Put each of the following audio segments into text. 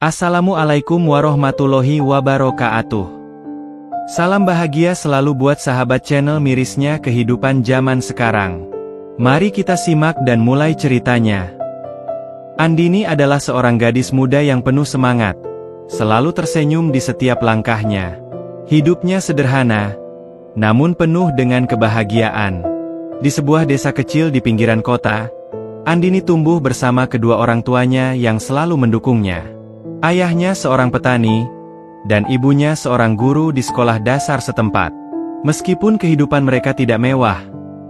Assalamualaikum warahmatullahi wabarakatuh. Salam bahagia selalu buat sahabat channel mirisnya kehidupan zaman sekarang. Mari kita simak dan mulai ceritanya. Andini adalah seorang gadis muda yang penuh semangat, selalu tersenyum di setiap langkahnya. Hidupnya sederhana, namun penuh dengan kebahagiaan. Di sebuah desa kecil di pinggiran kota, Andini tumbuh bersama kedua orang tuanya yang selalu mendukungnya. Ayahnya seorang petani, dan ibunya seorang guru di sekolah dasar setempat. Meskipun kehidupan mereka tidak mewah,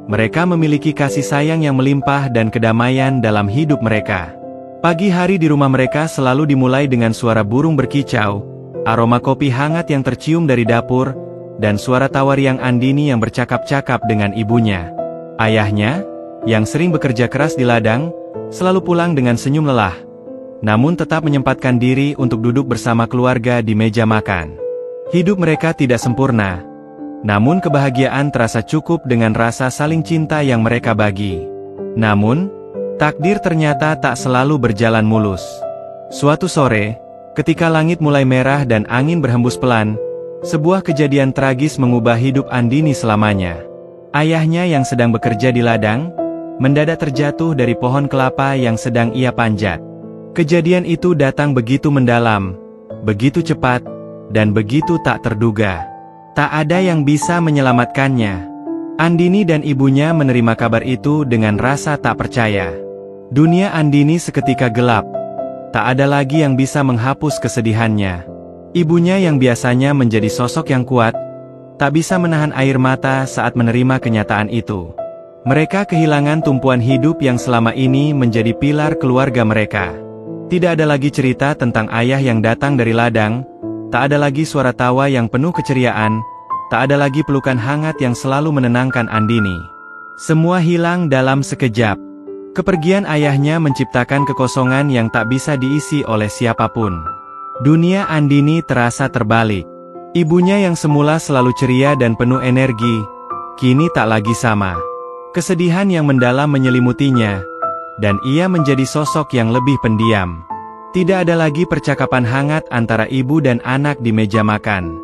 mereka memiliki kasih sayang yang melimpah dan kedamaian dalam hidup mereka. Pagi hari di rumah mereka selalu dimulai dengan suara burung berkicau, aroma kopi hangat yang tercium dari dapur, dan suara tawa riang Andini yang bercakap-cakap dengan ibunya. Ayahnya, yang sering bekerja keras di ladang, selalu pulang dengan senyum lelah, namun tetap menyempatkan diri untuk duduk bersama keluarga di meja makan. Hidup mereka tidak sempurna, namun kebahagiaan terasa cukup dengan rasa saling cinta yang mereka bagi. Namun, takdir ternyata tak selalu berjalan mulus. Suatu sore, ketika langit mulai merah dan angin berhembus pelan, sebuah kejadian tragis mengubah hidup Andini selamanya. Ayahnya yang sedang bekerja di ladang, mendadak terjatuh dari pohon kelapa yang sedang ia panjat. Kejadian itu datang begitu mendalam, begitu cepat, dan begitu tak terduga. Tak ada yang bisa menyelamatkannya. Andini dan ibunya menerima kabar itu dengan rasa tak percaya. Dunia Andini seketika gelap. Tak ada lagi yang bisa menghapus kesedihannya. Ibunya yang biasanya menjadi sosok yang kuat, tak bisa menahan air mata saat menerima kenyataan itu. Mereka kehilangan tumpuan hidup yang selama ini menjadi pilar keluarga mereka. Tidak ada lagi cerita tentang ayah yang datang dari ladang, tak ada lagi suara tawa yang penuh keceriaan, tak ada lagi pelukan hangat yang selalu menenangkan Andini. Semua hilang dalam sekejap. Kepergian ayahnya menciptakan kekosongan yang tak bisa diisi oleh siapapun. Dunia Andini terasa terbalik. Ibunya yang semula selalu ceria dan penuh energi, kini tak lagi sama. Kesedihan yang mendalam menyelimutinya, dan ia menjadi sosok yang lebih pendiam. Tidak ada lagi percakapan hangat antara ibu dan anak di meja makan.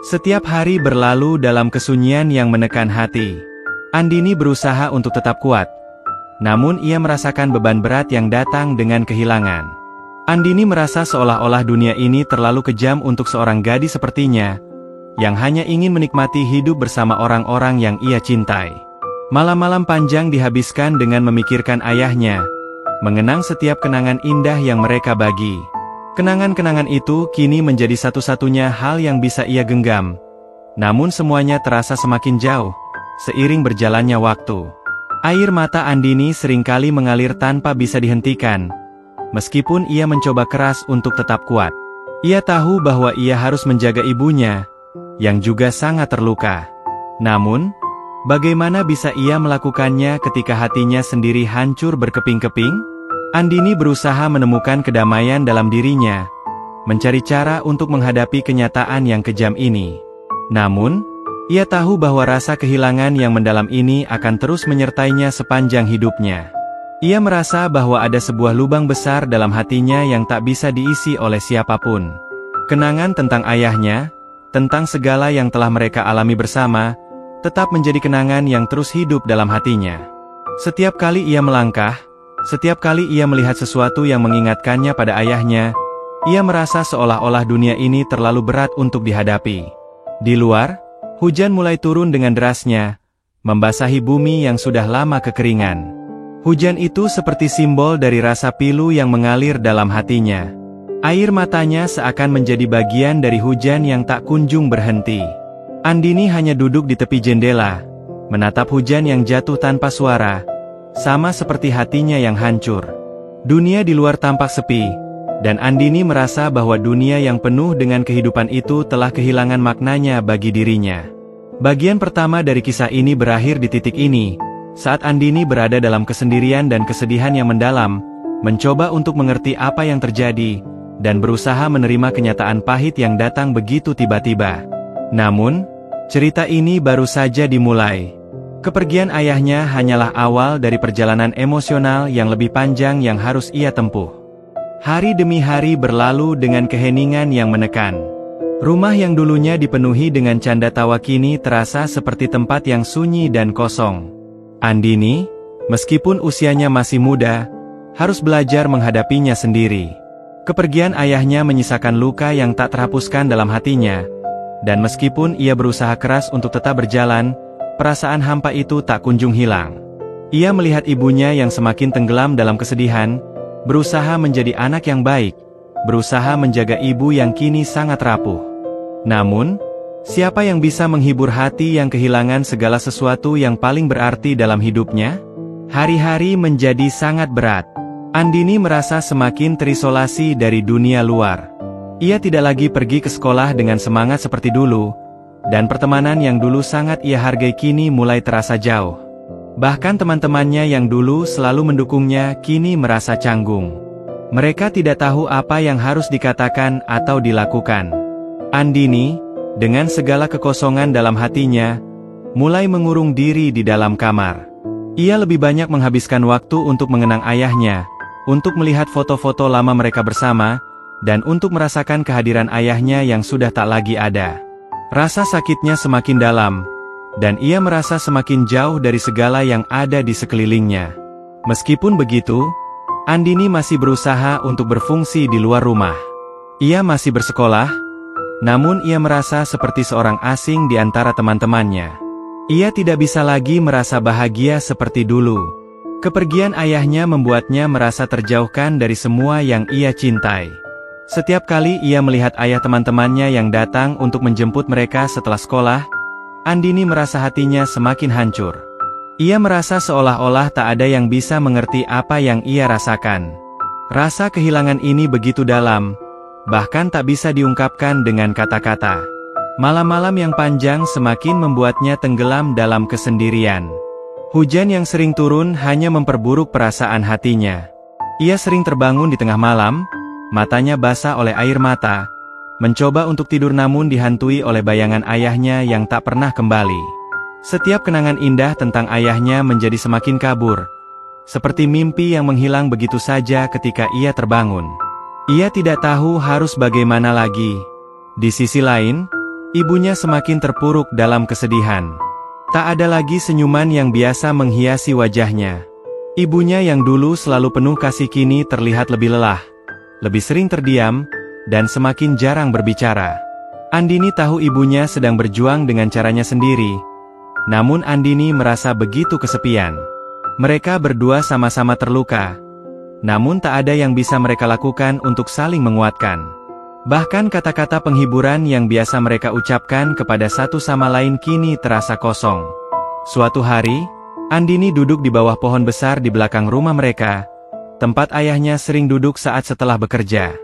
Setiap hari berlalu dalam kesunyian yang menekan hati. Andini berusaha untuk tetap kuat, namun ia merasakan beban berat yang datang dengan kehilangan. Andini merasa seolah-olah dunia ini terlalu kejam untuk seorang gadis sepertinya, yang hanya ingin menikmati hidup bersama orang-orang yang ia cintai. Malam-malam panjang dihabiskan dengan memikirkan ayahnya, mengenang setiap kenangan indah yang mereka bagi. Kenangan-kenangan itu kini menjadi satu-satunya hal yang bisa ia genggam. Namun semuanya terasa semakin jauh, seiring berjalannya waktu. Air mata Andini seringkali mengalir tanpa bisa dihentikan, meskipun ia mencoba keras untuk tetap kuat. Ia tahu bahwa ia harus menjaga ibunya, yang juga sangat terluka. Namun, bagaimana bisa ia melakukannya ketika hatinya sendiri hancur berkeping-keping? Andini berusaha menemukan kedamaian dalam dirinya, mencari cara untuk menghadapi kenyataan yang kejam ini. Namun, ia tahu bahwa rasa kehilangan yang mendalam ini akan terus menyertainya sepanjang hidupnya. Ia merasa bahwa ada sebuah lubang besar dalam hatinya yang tak bisa diisi oleh siapapun. Kenangan tentang ayahnya, tentang segala yang telah mereka alami bersama, tetap menjadi kenangan yang terus hidup dalam hatinya. Setiap kali ia melangkah, setiap kali ia melihat sesuatu yang mengingatkannya pada ayahnya, ia merasa seolah-olah dunia ini terlalu berat untuk dihadapi. Di luar, hujan mulai turun dengan derasnya, membasahi bumi yang sudah lama kekeringan. Hujan itu seperti simbol dari rasa pilu yang mengalir dalam hatinya. Air matanya seakan menjadi bagian dari hujan yang tak kunjung berhenti. Andini hanya duduk di tepi jendela, menatap hujan yang jatuh tanpa suara, sama seperti hatinya yang hancur. Dunia di luar tampak sepi, dan Andini merasa bahwa dunia yang penuh dengan kehidupan itu telah kehilangan maknanya bagi dirinya. Bagian pertama dari kisah ini berakhir di titik ini, saat Andini berada dalam kesendirian dan kesedihan yang mendalam, mencoba untuk mengerti apa yang terjadi, dan berusaha menerima kenyataan pahit yang datang begitu tiba-tiba. Namun, cerita ini baru saja dimulai. Kepergian ayahnya hanyalah awal dari perjalanan emosional yang lebih panjang yang harus ia tempuh. Hari demi hari berlalu dengan keheningan yang menekan. Rumah yang dulunya dipenuhi dengan canda tawa kini terasa seperti tempat yang sunyi dan kosong. Andini, meskipun usianya masih muda, harus belajar menghadapinya sendiri. Kepergian ayahnya menyisakan luka yang tak terhapuskan dalam hatinya, dan meskipun ia berusaha keras untuk tetap berjalan, perasaan hampa itu tak kunjung hilang. Ia melihat ibunya yang semakin tenggelam dalam kesedihan, berusaha menjadi anak yang baik, berusaha menjaga ibu yang kini sangat rapuh. Namun, siapa yang bisa menghibur hati yang kehilangan segala sesuatu yang paling berarti dalam hidupnya? Hari-hari menjadi sangat berat. Andini merasa semakin terisolasi dari dunia luar. Ia tidak lagi pergi ke sekolah dengan semangat seperti dulu, dan pertemanan yang dulu sangat ia hargai kini mulai terasa jauh. Bahkan teman-temannya yang dulu selalu mendukungnya kini merasa canggung. Mereka tidak tahu apa yang harus dikatakan atau dilakukan. Andini, dengan segala kekosongan dalam hatinya, mulai mengurung diri di dalam kamar. Ia lebih banyak menghabiskan waktu untuk mengenang ayahnya, untuk melihat foto-foto lama mereka bersama, dan untuk merasakan kehadiran ayahnya yang sudah tak lagi ada. Rasa sakitnya semakin dalam, dan ia merasa semakin jauh dari segala yang ada di sekelilingnya. Meskipun begitu, Andini masih berusaha untuk berfungsi di luar rumah. Ia masih bersekolah, namun ia merasa seperti seorang asing di antara teman-temannya. Ia tidak bisa lagi merasa bahagia seperti dulu. Kepergian ayahnya membuatnya merasa terjauhkan dari semua yang ia cintai. Setiap kali ia melihat ayah teman-temannya yang datang untuk menjemput mereka setelah sekolah, Andini merasa hatinya semakin hancur. Ia merasa seolah-olah tak ada yang bisa mengerti apa yang ia rasakan. Rasa kehilangan ini begitu dalam, bahkan tak bisa diungkapkan dengan kata-kata. Malam-malam yang panjang semakin membuatnya tenggelam dalam kesendirian. Hujan yang sering turun hanya memperburuk perasaan hatinya. Ia sering terbangun di tengah malam, matanya basah oleh air mata, mencoba untuk tidur namun dihantui oleh bayangan ayahnya yang tak pernah kembali. Setiap kenangan indah tentang ayahnya menjadi semakin kabur, seperti mimpi yang menghilang begitu saja ketika ia terbangun. Ia tidak tahu harus bagaimana lagi. Di sisi lain, ibunya semakin terpuruk dalam kesedihan. Tak ada lagi senyuman yang biasa menghiasi wajahnya. Ibunya yang dulu selalu penuh kasih kini terlihat lebih lelah, lebih sering terdiam, dan semakin jarang berbicara. Andini tahu ibunya sedang berjuang dengan caranya sendiri, namun Andini merasa begitu kesepian. Mereka berdua sama-sama terluka, namun tak ada yang bisa mereka lakukan untuk saling menguatkan. Bahkan kata-kata penghiburan yang biasa mereka ucapkan kepada satu sama lain kini terasa kosong. Suatu hari, Andini duduk di bawah pohon besar di belakang rumah mereka, tempat ayahnya sering duduk saat setelah bekerja.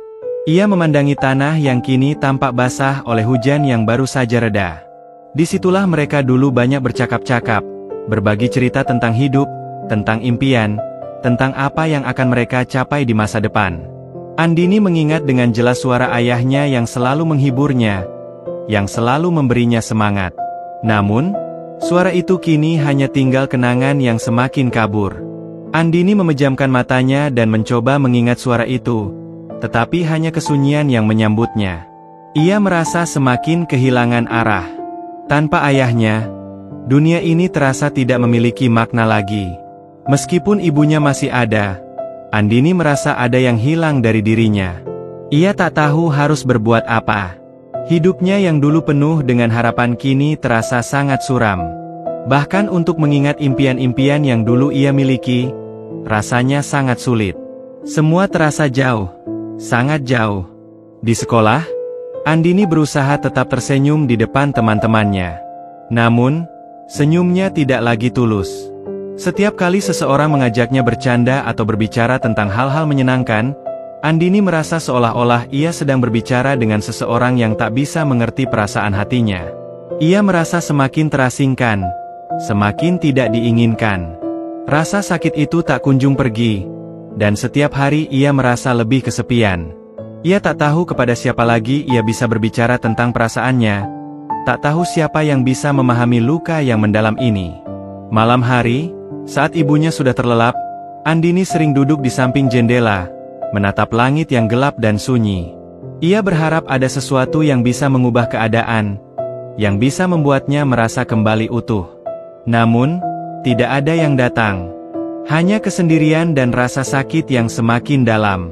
Ia memandangi tanah yang kini tampak basah oleh hujan yang baru saja reda. Disitulah mereka dulu banyak bercakap-cakap, berbagi cerita tentang hidup, tentang impian, tentang apa yang akan mereka capai di masa depan. Andini mengingat dengan jelas suara ayahnya yang selalu menghiburnya, yang selalu memberinya semangat. Namun, suara itu kini hanya tinggal kenangan yang semakin kabur. Andini memejamkan matanya dan mencoba mengingat suara itu, tetapi hanya kesunyian yang menyambutnya. Ia merasa semakin kehilangan arah. Tanpa ayahnya, dunia ini terasa tidak memiliki makna lagi. Meskipun ibunya masih ada, Andini merasa ada yang hilang dari dirinya. Ia tak tahu harus berbuat apa. Hidupnya yang dulu penuh dengan harapan kini terasa sangat suram. Bahkan untuk mengingat impian-impian yang dulu ia miliki, rasanya sangat sulit. Semua terasa jauh, sangat jauh. Di sekolah, Andini berusaha tetap tersenyum di depan teman-temannya. Namun, senyumnya tidak lagi tulus. Setiap kali seseorang mengajaknya bercanda atau berbicara tentang hal-hal menyenangkan, Andini merasa seolah-olah ia sedang berbicara dengan seseorang yang tak bisa mengerti perasaan hatinya. Ia merasa semakin terasingkan, semakin tidak diinginkan. Rasa sakit itu tak kunjung pergi, dan setiap hari ia merasa lebih kesepian. Ia tak tahu kepada siapa lagi ia bisa berbicara tentang perasaannya, tak tahu siapa yang bisa memahami luka yang mendalam ini. Malam hari, saat ibunya sudah terlelap, Andini sering duduk di samping jendela, menatap langit yang gelap dan sunyi. Ia berharap ada sesuatu yang bisa mengubah keadaan, yang bisa membuatnya merasa kembali utuh. Namun, tidak ada yang datang. Hanya kesendirian dan rasa sakit yang semakin dalam.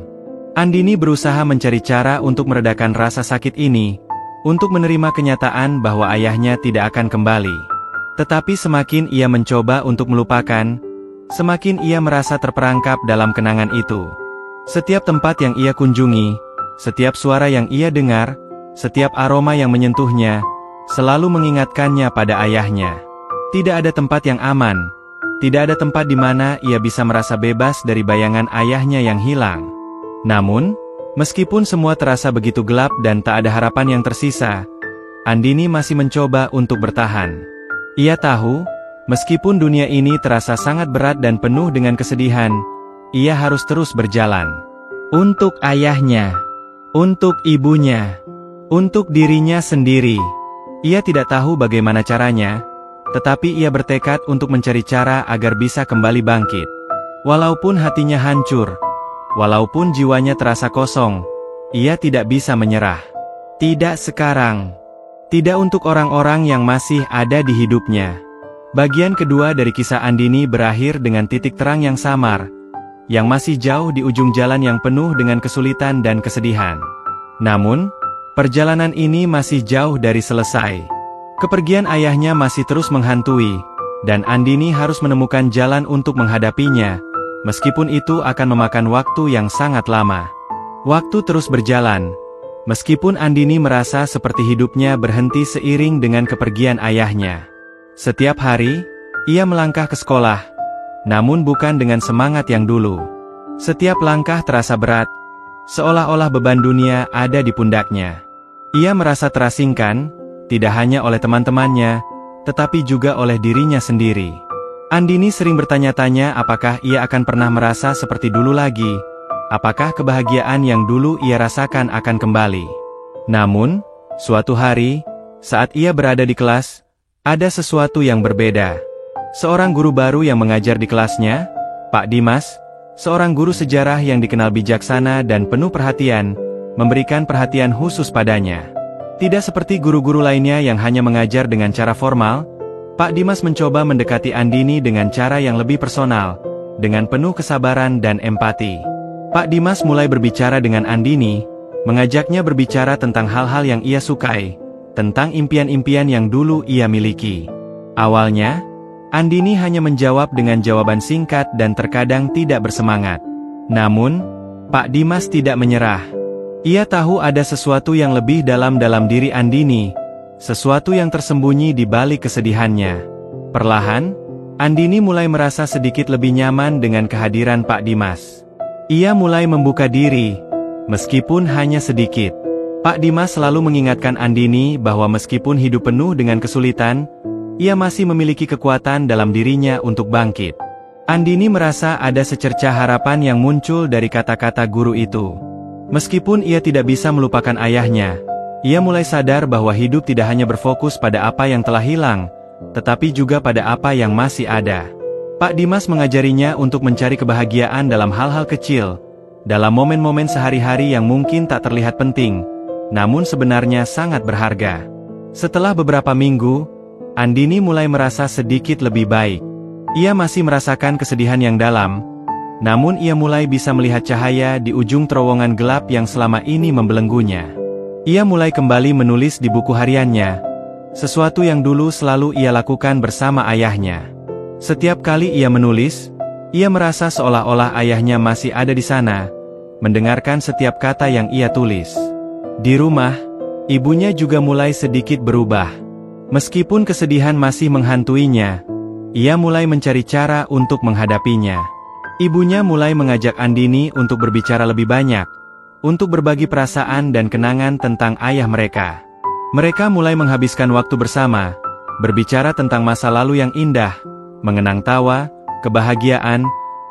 Andini berusaha mencari cara untuk meredakan rasa sakit ini, untuk menerima kenyataan bahwa ayahnya tidak akan kembali. Tetapi semakin ia mencoba untuk melupakan, semakin ia merasa terperangkap dalam kenangan itu. Setiap tempat yang ia kunjungi, setiap suara yang ia dengar, setiap aroma yang menyentuhnya, selalu mengingatkannya pada ayahnya. Tidak ada tempat yang aman, tidak ada tempat di mana ia bisa merasa bebas dari bayangan ayahnya yang hilang. Namun, meskipun semua terasa begitu gelap dan tak ada harapan yang tersisa, Andini masih mencoba untuk bertahan. Ia tahu, meskipun dunia ini terasa sangat berat dan penuh dengan kesedihan, ia harus terus berjalan. Untuk ayahnya, untuk ibunya, untuk dirinya sendiri. Ia tidak tahu bagaimana caranya, tetapi ia bertekad untuk mencari cara agar bisa kembali bangkit. Walaupun hatinya hancur, walaupun jiwanya terasa kosong, ia tidak bisa menyerah. Tidak sekarang. Tidak untuk orang-orang yang masih ada di hidupnya. Bagian kedua dari kisah Andini berakhir dengan titik terang yang samar, yang masih jauh di ujung jalan yang penuh dengan kesulitan dan kesedihan. Namun, perjalanan ini masih jauh dari selesai. Kepergian ayahnya masih terus menghantui, dan Andini harus menemukan jalan untuk menghadapinya, meskipun itu akan memakan waktu yang sangat lama. Waktu terus berjalan. Meskipun Andini merasa seperti hidupnya berhenti seiring dengan kepergian ayahnya. Setiap hari, ia melangkah ke sekolah, namun bukan dengan semangat yang dulu. Setiap langkah terasa berat, seolah-olah beban dunia ada di pundaknya. Ia merasa terasingkan, tidak hanya oleh teman-temannya, tetapi juga oleh dirinya sendiri. Andini sering bertanya-tanya apakah ia akan pernah merasa seperti dulu lagi. Apakah kebahagiaan yang dulu ia rasakan akan kembali? Namun, suatu hari, saat ia berada di kelas, ada sesuatu yang berbeda. Seorang guru baru yang mengajar di kelasnya, Pak Dimas, seorang guru sejarah yang dikenal bijaksana dan penuh perhatian, memberikan perhatian khusus padanya. Tidak seperti guru-guru lainnya yang hanya mengajar dengan cara formal, Pak Dimas mencoba mendekati Andini dengan cara yang lebih personal, dengan penuh kesabaran dan empati. Pak Dimas mulai berbicara dengan Andini, mengajaknya berbicara tentang hal-hal yang ia sukai, tentang impian-impian yang dulu ia miliki. Awalnya, Andini hanya menjawab dengan jawaban singkat dan terkadang tidak bersemangat. Namun, Pak Dimas tidak menyerah. Ia tahu ada sesuatu yang lebih dalam diri Andini, sesuatu yang tersembunyi di balik kesedihannya. Perlahan, Andini mulai merasa sedikit lebih nyaman dengan kehadiran Pak Dimas. Ia mulai membuka diri, meskipun hanya sedikit. Pak Dimas selalu mengingatkan Andini bahwa meskipun hidup penuh dengan kesulitan, ia masih memiliki kekuatan dalam dirinya untuk bangkit. Andini merasa ada secercah harapan yang muncul dari kata-kata guru itu. Meskipun ia tidak bisa melupakan ayahnya, ia mulai sadar bahwa hidup tidak hanya berfokus pada apa yang telah hilang, tetapi juga pada apa yang masih ada. Pak Dimas mengajarinya untuk mencari kebahagiaan dalam hal-hal kecil, dalam momen-momen sehari-hari yang mungkin tak terlihat penting, namun sebenarnya sangat berharga. Setelah beberapa minggu, Andini mulai merasa sedikit lebih baik. Ia masih merasakan kesedihan yang dalam, namun ia mulai bisa melihat cahaya di ujung terowongan gelap yang selama ini membelenggunya. Ia mulai kembali menulis di buku hariannya, sesuatu yang dulu selalu ia lakukan bersama ayahnya. Setiap kali ia menulis, ia merasa seolah-olah ayahnya masih ada di sana, mendengarkan setiap kata yang ia tulis. Di rumah, ibunya juga mulai sedikit berubah. Meskipun kesedihan masih menghantuinya, ia mulai mencari cara untuk menghadapinya. Ibunya mulai mengajak Andini untuk berbicara lebih banyak, untuk berbagi perasaan dan kenangan tentang ayah mereka. Mereka mulai menghabiskan waktu bersama, berbicara tentang masa lalu yang indah, mengenang tawa, kebahagiaan,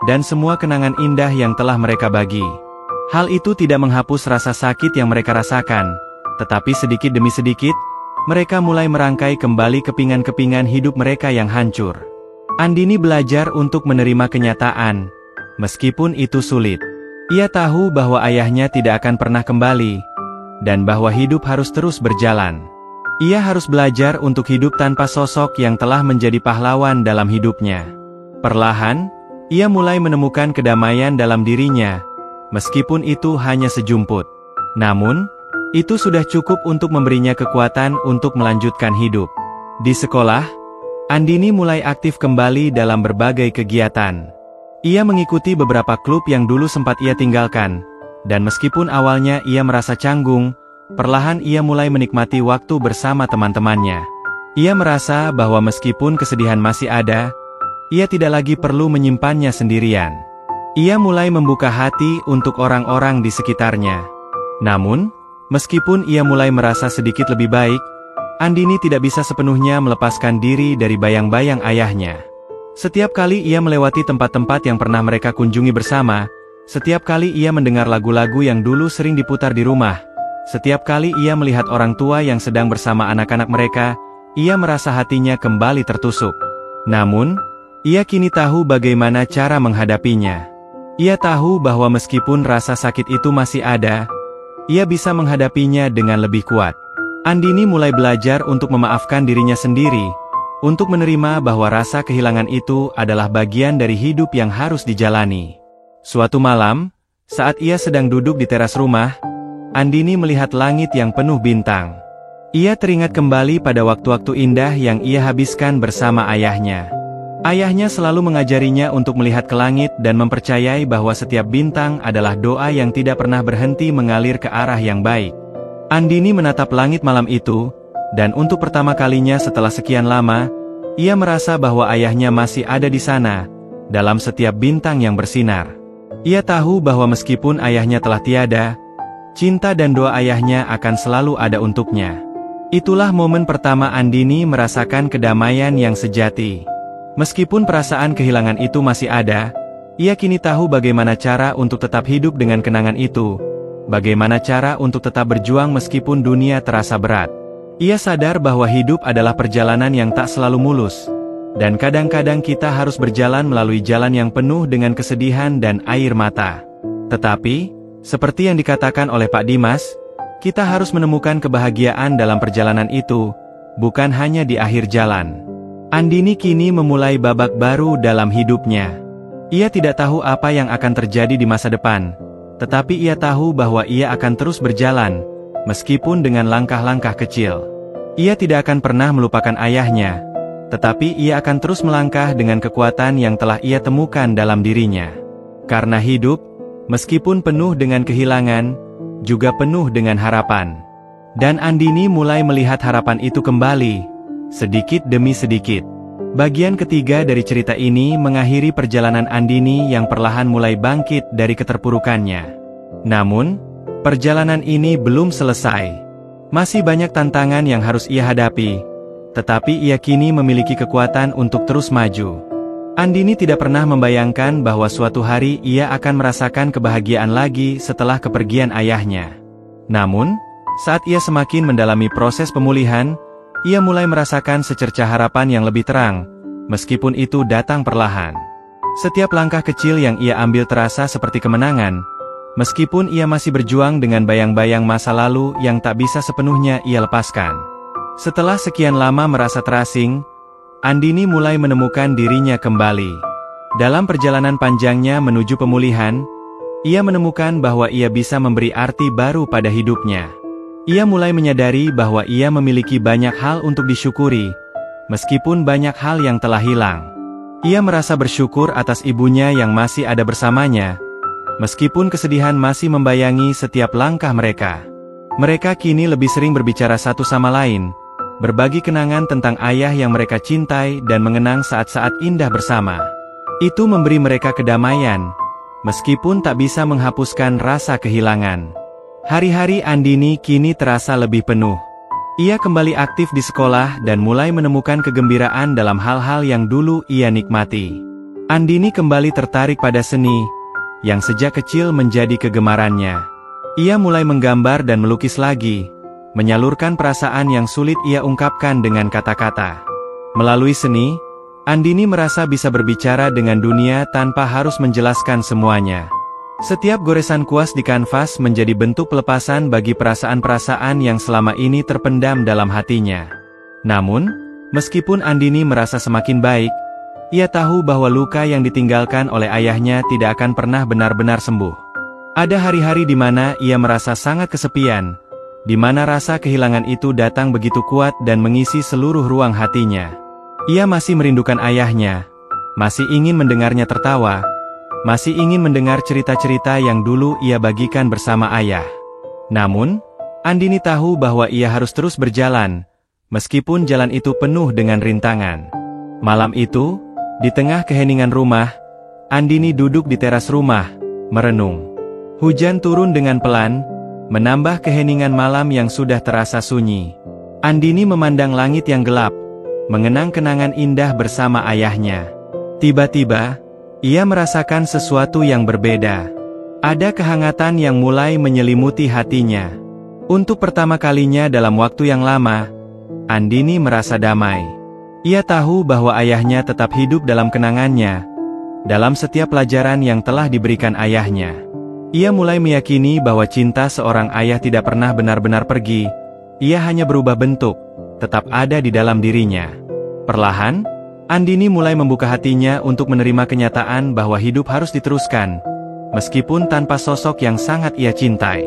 dan semua kenangan indah yang telah mereka bagi. Hal itu tidak menghapus rasa sakit yang mereka rasakan, tetapi sedikit demi sedikit, mereka mulai merangkai kembali kepingan-kepingan hidup mereka yang hancur. Andini belajar untuk menerima kenyataan, meskipun itu sulit. Ia tahu bahwa ayahnya tidak akan pernah kembali, dan bahwa hidup harus terus berjalan. Ia harus belajar untuk hidup tanpa sosok yang telah menjadi pahlawan dalam hidupnya. Perlahan, ia mulai menemukan kedamaian dalam dirinya, meskipun itu hanya sejumput. Namun, itu sudah cukup untuk memberinya kekuatan untuk melanjutkan hidup. Di sekolah, Andini mulai aktif kembali dalam berbagai kegiatan. Ia mengikuti beberapa klub yang dulu sempat ia tinggalkan, dan meskipun awalnya ia merasa canggung, perlahan ia mulai menikmati waktu bersama teman-temannya. Ia merasa bahwa meskipun kesedihan masih ada, ia tidak lagi perlu menyimpannya sendirian. Ia mulai membuka hati untuk orang-orang di sekitarnya. Namun, meskipun ia mulai merasa sedikit lebih baik, Andini tidak bisa sepenuhnya melepaskan diri dari bayang-bayang ayahnya. Setiap kali ia melewati tempat-tempat yang pernah mereka kunjungi bersama, setiap kali ia mendengar lagu-lagu yang dulu sering diputar di rumah, setiap kali ia melihat orang tua yang sedang bersama anak-anak mereka, ia merasa hatinya kembali tertusuk. Namun, ia kini tahu bagaimana cara menghadapinya. Ia tahu bahwa meskipun rasa sakit itu masih ada, ia bisa menghadapinya dengan lebih kuat. Andini mulai belajar untuk memaafkan dirinya sendiri, untuk menerima bahwa rasa kehilangan itu adalah bagian dari hidup yang harus dijalani. Suatu malam, saat ia sedang duduk di teras rumah, Andini melihat langit yang penuh bintang. Ia teringat kembali pada waktu-waktu indah yang ia habiskan bersama ayahnya. Ayahnya selalu mengajarinya untuk melihat ke langit dan mempercayai bahwa setiap bintang adalah doa yang tidak pernah berhenti mengalir ke arah yang baik. Andini menatap langit malam itu, dan untuk pertama kalinya setelah sekian lama, ia merasa bahwa ayahnya masih ada di sana, dalam setiap bintang yang bersinar. Ia tahu bahwa meskipun ayahnya telah tiada, cinta dan doa ayahnya akan selalu ada untuknya. Itulah momen pertama Andini merasakan kedamaian yang sejati. Meskipun perasaan kehilangan itu masih ada, ia kini tahu bagaimana cara untuk tetap hidup dengan kenangan itu, bagaimana cara untuk tetap berjuang meskipun dunia terasa berat. Ia sadar bahwa hidup adalah perjalanan yang tak selalu mulus, dan kadang-kadang kita harus berjalan melalui jalan yang penuh dengan kesedihan dan air mata. Tetapi, seperti yang dikatakan oleh Pak Dimas, kita harus menemukan kebahagiaan dalam perjalanan itu, bukan hanya di akhir jalan. Andini kini memulai babak baru dalam hidupnya. Ia tidak tahu apa yang akan terjadi di masa depan, tetapi ia tahu bahwa ia akan terus berjalan, meskipun dengan langkah-langkah kecil. Ia tidak akan pernah melupakan ayahnya, tetapi ia akan terus melangkah dengan kekuatan yang telah ia temukan dalam dirinya. Karena hidup, meskipun penuh dengan kehilangan, juga penuh dengan harapan. Dan Andini mulai melihat harapan itu kembali, sedikit demi sedikit. Bagian ketiga dari cerita ini mengakhiri perjalanan Andini yang perlahan mulai bangkit dari keterpurukannya. Namun, perjalanan ini belum selesai. Masih banyak tantangan yang harus ia hadapi, tetapi ia kini memiliki kekuatan untuk terus maju. Andini tidak pernah membayangkan bahwa suatu hari ia akan merasakan kebahagiaan lagi setelah kepergian ayahnya. Namun, saat ia semakin mendalami proses pemulihan, ia mulai merasakan secercah harapan yang lebih terang, meskipun itu datang perlahan. Setiap langkah kecil yang ia ambil terasa seperti kemenangan, meskipun ia masih berjuang dengan bayang-bayang masa lalu yang tak bisa sepenuhnya ia lepaskan. Setelah sekian lama merasa terasing, Andini mulai menemukan dirinya kembali. Dalam perjalanan panjangnya menuju pemulihan, ia menemukan bahwa ia bisa memberi arti baru pada hidupnya. Ia mulai menyadari bahwa ia memiliki banyak hal untuk disyukuri, meskipun banyak hal yang telah hilang. Ia merasa bersyukur atas ibunya yang masih ada bersamanya, meskipun kesedihan masih membayangi setiap langkah mereka. Mereka kini lebih sering berbicara satu sama lain, berbagi kenangan tentang ayah yang mereka cintai dan mengenang saat-saat indah bersama. Itu memberi mereka kedamaian, meskipun tak bisa menghapuskan rasa kehilangan. Hari-hari Andini kini terasa lebih penuh. Ia kembali aktif di sekolah dan mulai menemukan kegembiraan dalam hal-hal yang dulu ia nikmati. Andini kembali tertarik pada seni, yang sejak kecil menjadi kegemarannya. Ia mulai menggambar dan melukis lagi, menyalurkan perasaan yang sulit ia ungkapkan dengan kata-kata. Melalui seni, Andini merasa bisa berbicara dengan dunia tanpa harus menjelaskan semuanya. Setiap goresan kuas di kanvas menjadi bentuk pelepasan bagi perasaan-perasaan yang selama ini terpendam dalam hatinya. Namun, meskipun Andini merasa semakin baik, ia tahu bahwa luka yang ditinggalkan oleh ayahnya tidak akan pernah benar-benar sembuh. Ada hari-hari di mana ia merasa sangat kesepian, di mana rasa kehilangan itu datang begitu kuat dan mengisi seluruh ruang hatinya. Ia masih merindukan ayahnya, masih ingin mendengarnya tertawa, masih ingin mendengar cerita-cerita yang dulu ia bagikan bersama ayah. Namun, Andini tahu bahwa ia harus terus berjalan, meskipun jalan itu penuh dengan rintangan. Malam itu, di tengah keheningan rumah, Andini duduk di teras rumah, merenung. Hujan turun dengan pelan, menambah keheningan malam yang sudah terasa sunyi. Andini memandang langit yang gelap, mengenang kenangan indah bersama ayahnya. Tiba-tiba, ia merasakan sesuatu yang berbeda. Ada kehangatan yang mulai menyelimuti hatinya. Untuk pertama kalinya dalam waktu yang lama, Andini merasa damai. Ia tahu bahwa ayahnya tetap hidup dalam kenangannya, dalam setiap pelajaran yang telah diberikan ayahnya. Ia mulai meyakini bahwa cinta seorang ayah tidak pernah benar-benar pergi, ia hanya berubah bentuk, tetap ada di dalam dirinya. Perlahan, Andini mulai membuka hatinya untuk menerima kenyataan bahwa hidup harus diteruskan, meskipun tanpa sosok yang sangat ia cintai.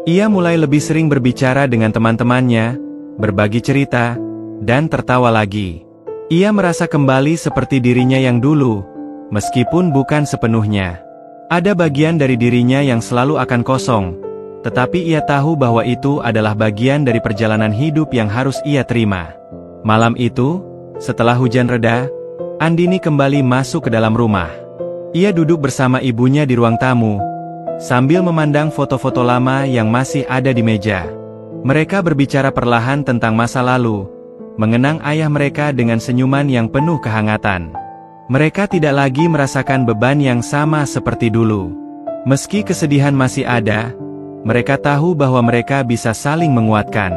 Ia mulai lebih sering berbicara dengan teman-temannya, berbagi cerita, dan tertawa lagi. Ia merasa kembali seperti dirinya yang dulu, meskipun bukan sepenuhnya. Ada bagian dari dirinya yang selalu akan kosong, tetapi ia tahu bahwa itu adalah bagian dari perjalanan hidup yang harus ia terima. Malam itu, setelah hujan reda, Andini kembali masuk ke dalam rumah. Ia duduk bersama ibunya di ruang tamu, sambil memandang foto-foto lama yang masih ada di meja. Mereka berbicara perlahan tentang masa lalu, mengenang ayah mereka dengan senyuman yang penuh kehangatan. Mereka tidak lagi merasakan beban yang sama seperti dulu. Meski kesedihan masih ada, mereka tahu bahwa mereka bisa saling menguatkan.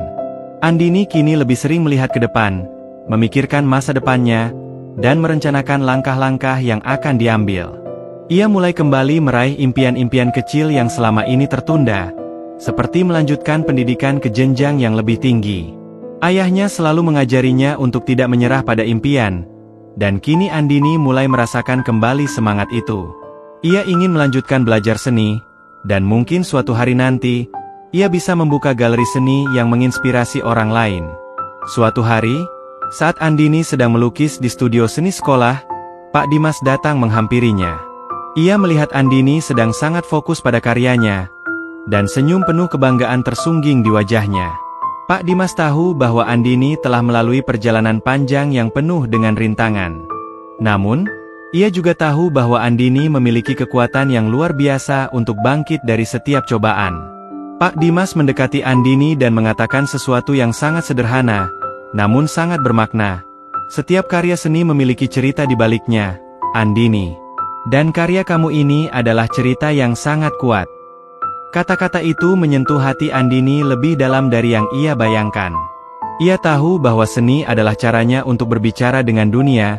Andini kini lebih sering melihat ke depan, memikirkan masa depannya, dan merencanakan langkah-langkah yang akan diambil. Ia mulai kembali meraih impian-impian kecil yang selama ini tertunda, seperti melanjutkan pendidikan ke jenjang yang lebih tinggi. Ayahnya selalu mengajarinya untuk tidak menyerah pada impian, dan kini Andini mulai merasakan kembali semangat itu. Ia ingin melanjutkan belajar seni, dan mungkin suatu hari nanti, ia bisa membuka galeri seni yang menginspirasi orang lain. Suatu hari, saat Andini sedang melukis di studio seni sekolah, Pak Dimas datang menghampirinya. Ia melihat Andini sedang sangat fokus pada karyanya, dan senyum penuh kebanggaan tersungging di wajahnya. Pak Dimas tahu bahwa Andini telah melalui perjalanan panjang yang penuh dengan rintangan. Namun, ia juga tahu bahwa Andini memiliki kekuatan yang luar biasa untuk bangkit dari setiap cobaan. Pak Dimas mendekati Andini dan mengatakan sesuatu yang sangat sederhana, namun sangat bermakna. Setiap karya seni memiliki cerita di baliknya, Andini. Dan karya kamu ini adalah cerita yang sangat kuat. Kata-kata itu menyentuh hati Andini lebih dalam dari yang ia bayangkan. Ia tahu bahwa seni adalah caranya untuk berbicara dengan dunia,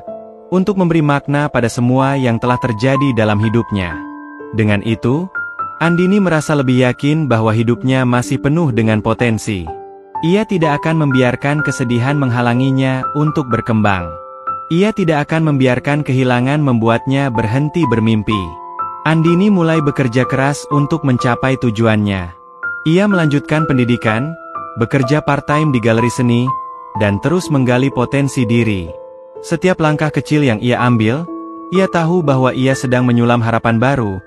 untuk memberi makna pada semua yang telah terjadi dalam hidupnya. Dengan itu, Andini merasa lebih yakin bahwa hidupnya masih penuh dengan potensi. Ia tidak akan membiarkan kesedihan menghalanginya untuk berkembang. Ia tidak akan membiarkan kehilangan membuatnya berhenti bermimpi. Andini mulai bekerja keras untuk mencapai tujuannya. Ia melanjutkan pendidikan, bekerja part-time di galeri seni, dan terus menggali potensi diri. Setiap langkah kecil yang ia ambil, ia tahu bahwa ia sedang menyulam harapan baru,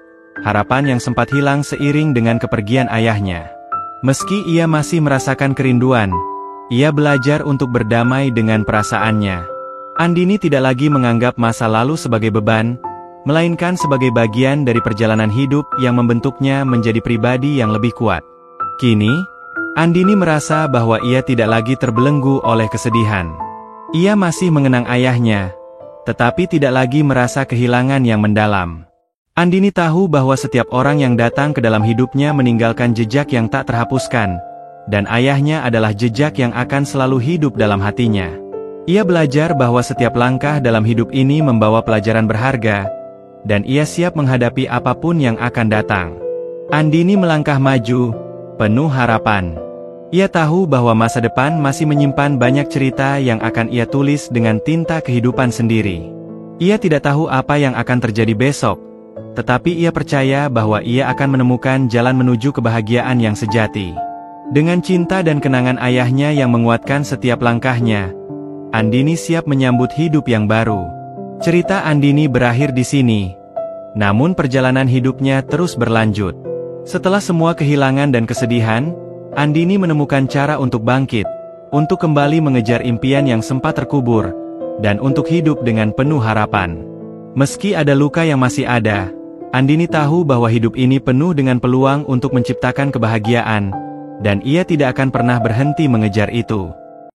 harapan yang sempat hilang seiring dengan kepergian ayahnya. Meski ia masih merasakan kerinduan, ia belajar untuk berdamai dengan perasaannya. Andini tidak lagi menganggap masa lalu sebagai beban, melainkan sebagai bagian dari perjalanan hidup yang membentuknya menjadi pribadi yang lebih kuat. Kini, Andini merasa bahwa ia tidak lagi terbelenggu oleh kesedihan. Ia masih mengenang ayahnya, tetapi tidak lagi merasa kehilangan yang mendalam. Andini tahu bahwa setiap orang yang datang ke dalam hidupnya meninggalkan jejak yang tak terhapuskan, dan ayahnya adalah jejak yang akan selalu hidup dalam hatinya. Ia belajar bahwa setiap langkah dalam hidup ini membawa pelajaran berharga, dan ia siap menghadapi apapun yang akan datang. Andini melangkah maju, penuh harapan. Ia tahu bahwa masa depan masih menyimpan banyak cerita yang akan ia tulis dengan tinta kehidupan sendiri. Ia tidak tahu apa yang akan terjadi besok, tetapi ia percaya bahwa ia akan menemukan jalan menuju kebahagiaan yang sejati. Dengan cinta dan kenangan ayahnya yang menguatkan setiap langkahnya, Andini siap menyambut hidup yang baru. Cerita Andini berakhir di sini, namun perjalanan hidupnya terus berlanjut. Setelah semua kehilangan dan kesedihan, Andini menemukan cara untuk bangkit, untuk kembali mengejar impian yang sempat terkubur, dan untuk hidup dengan penuh harapan. Meski ada luka yang masih ada, Andini tahu bahwa hidup ini penuh dengan peluang untuk menciptakan kebahagiaan, dan ia tidak akan pernah berhenti mengejar itu.